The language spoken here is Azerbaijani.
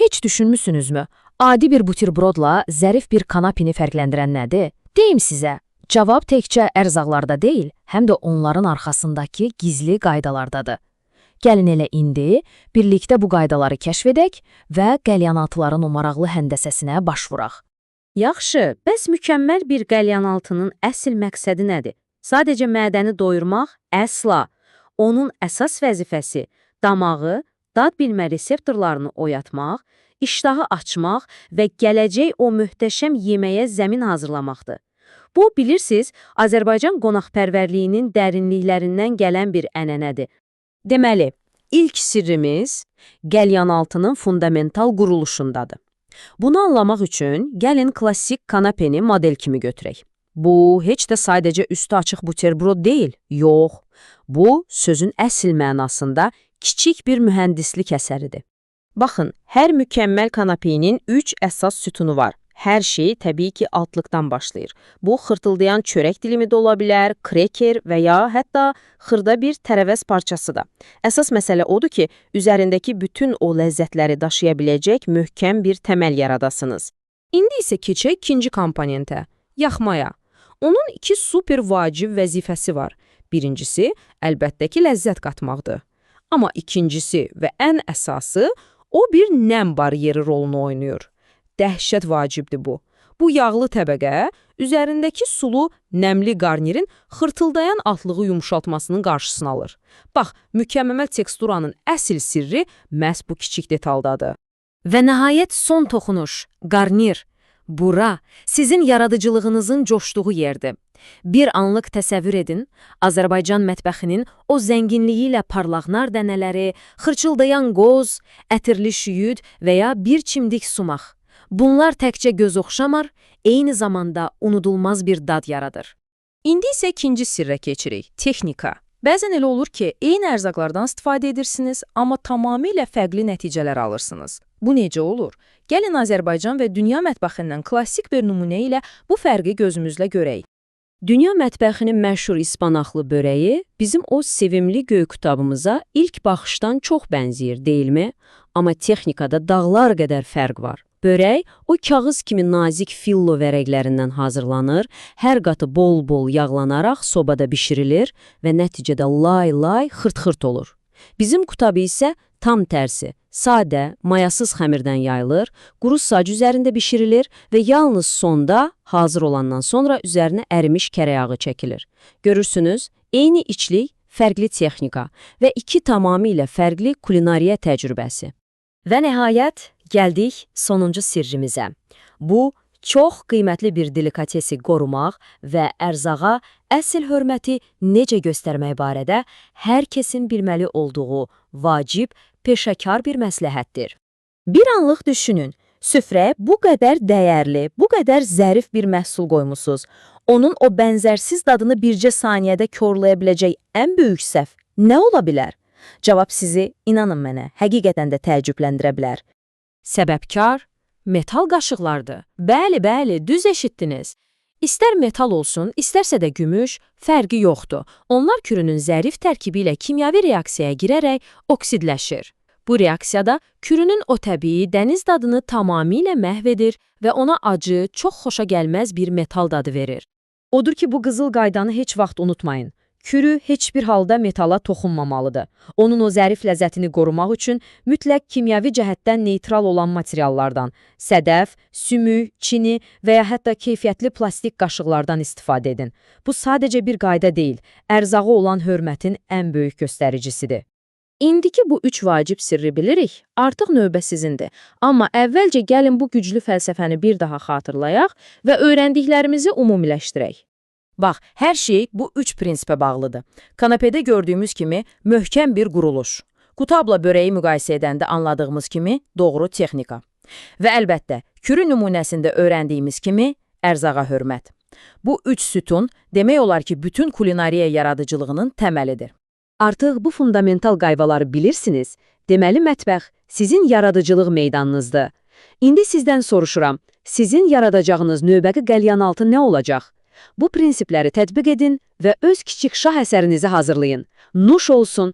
Heç düşünmüsünüzmü? Adi bir buterbrodla zərif bir kanapini fərqləndirən nədir? Deyim sizə, cavab təkcə ərzaqlarda deyil, həm də onların arxasındakı gizli qaydalardadır. Gəlin elə indi birlikdə bu qaydaları kəşf edək və qəlyanaltıların o maraqlı həndəsəsinə baş vuraq. Yaxşı, bəs mükəmməl bir qəlyanaltının əsl məqsədi nədir? Sadəcə mədəni doyurmaq? Əsla. Onun əsas vəzifəsi damağı, dad bilmə reseptorlarını oyatmaq, iştahı açmaq və gələcək o möhtəşəm yeməyə zəmin hazırlamaqdır. Bu, bilirsiniz, Azərbaycan qonaqpərvərliyinin dərinliklərindən gələn bir ənənədir. Deməli, ilk sirrimiz qəlyanaltının fundamental quruluşundadır. Bunu anlamaq üçün gəlin klassik kanapeni model kimi götürək. Bu, heç də sadəcə üstü açıq buterbrod deyil, yox. Bu, sözün əsl mənasında kiçik bir mühəndislik əsəridir. Baxın, hər mükəmməl kanapenin 3 əsas sütunu var. Hər şey təbii ki altlıqdan başlayır. Bu, xırtıldayan çörək dilimi də ola bilər, kreker və ya hətta xırda bir tərəvəz parçası da. Əsas məsələ odur ki, üzərindəki bütün o ləzzətləri daşıya biləcək möhkəm bir təməl yaradasınız. İndi isə keçək ikinci komponentə, yaxmaya. Onun 2 super vacib vəzifəsi var. Birincisi, əlbəttə ki, ləzzət qatmaqdır. Amma ikincisi və ən əsası, o bir nəm baryeri rolunu oynayır. Dəhşət vacibdir bu. Bu yağlı təbəqə, üzərindəki sulu, nəmli qarnirin xırtıldayan altlığı yumuşaltmasının qarşısını alır. Bax, mükəmməl teksturanın əsl sirri məhz bu kiçik detaldadır. Və nəhayət son toxunuş, qarnir. Bura, sizin yaradıcılığınızın coşduğu yerdir. Bir anlıq təsəvvür edin, Azərbaycan mətbəxinin o zənginliyi ilə parlaqnar dənələri, xırçıldayan qoz, ətirli şüyüd və ya bir çimdik sumaq. Bunlar təkcə göz oxşamar, eyni zamanda unudulmaz bir dad yaradır. İndi isə ikinci sirrə keçirik, texnika. Bəzən elə olur ki, eyni ərzaqlardan istifadə edirsiniz, amma tamamilə fərqli nəticələr alırsınız. Bu necə olur? Gəlin Azərbaycan və dünya mətbəxindən klassik bir nümunə ilə bu fərqi gözümüzlə görək. Dünya mətbəxinin məşhur ispanaqlı börəyi bizim o sevimli göy qutabımıza ilk baxışdan çox bənzəyir, deyilmi? Amma texnikada dağlar qədər fərq var. Börək o kağız kimi nazik fillo vərəqlərindən hazırlanır, hər qatı bol-bol yağlanaraq sobada bişirilir və nəticədə lay-lay xırt-xırt olur. Bizim qutabı isə tam tərsi, sadə, mayasız xəmirdən yayılır, quru sac üzərində bişirilir və yalnız sonda, hazır olandan sonra üzərinə ərimiş kərəyağı çəkilir. Görürsünüz, eyni içlik, fərqli texnika və 2 tamamilə fərqli kulinariya təcrübəsi. Və nəhayət, gəldik sonuncu sirrimizə. Bu, çox qiymətli bir delikatesi qorumaq və ərzağa əsl hörməti necə göstərmək barədə hər kəsin bilməli olduğu vacib, peşəkar bir məsləhətdir. Bir anlıq düşünün, süfrəyə bu qədər dəyərli, bu qədər zərif bir məhsul qoymusunuz. Onun o bənzərsiz dadını bircə saniyədə korlaya biləcək ən böyük səhv nə ola bilər? Cavab sizi, inanın mənə, həqiqətən də təəccübləndirə bilər. Səbəbkar, metal qaşıqlardır. Bəli, düz eşitdiniz. İstər metal olsun, istərsə də gümüş, fərqi yoxdur. Onlar kürünün zərif tərkibi ilə kimyəvi reaksiyaya girərək oksidləşir. Bu reaksiyada kürünün o təbii dəniz dadını tamamilə məhv edir və ona acı, çox xoşa gəlməz bir metal dadı verir. Odur ki, bu qızıl qaydanı heç vaxt unutmayın. Kürü heç bir halda metala toxunmamalıdır. Onun o zərif ləzzətini qorumaq üçün mütləq kimyəvi cəhətdən neytral olan materiallardan, sədəf, sümük, çini və ya hətta keyfiyyətli plastik qaşıqlardan istifadə edin. Bu sadəcə bir qayda deyil, ərzağı olan hörmətin ən böyük göstəricisidir. İndiki bu 3 vacib sirri bilirik, artıq növbə sizindir. Amma əvvəlcə gəlin bu güclü fəlsəfəni bir daha xatırlayaq və öyrəndiklərimizi ümumiləşdirək. Bax, hər şey bu 3 prinsipə bağlıdır. Kanapədə gördüyümüz kimi möhkəm bir quruluş. Qutabla börəyi müqayisə edəndə anladığımız kimi doğru texnika. Və əlbəttə, kürü nümunəsində öyrəndiyimiz kimi ərzağa hörmət. Bu 3 sütun demək olar ki, bütün kulinariya yaradıcılığının təməlidir. Artıq bu fundamental qaydaları bilirsiniz. Deməli, mətbəx sizin yaradıcılıq meydanınızdır. İndi sizdən soruşuram, sizin yaradacağınız növbəki qəlyanaltı nə olacaq? Bu prinsipləri tətbiq edin və öz kiçik şah əsərinizi hazırlayın. Nuş olsun!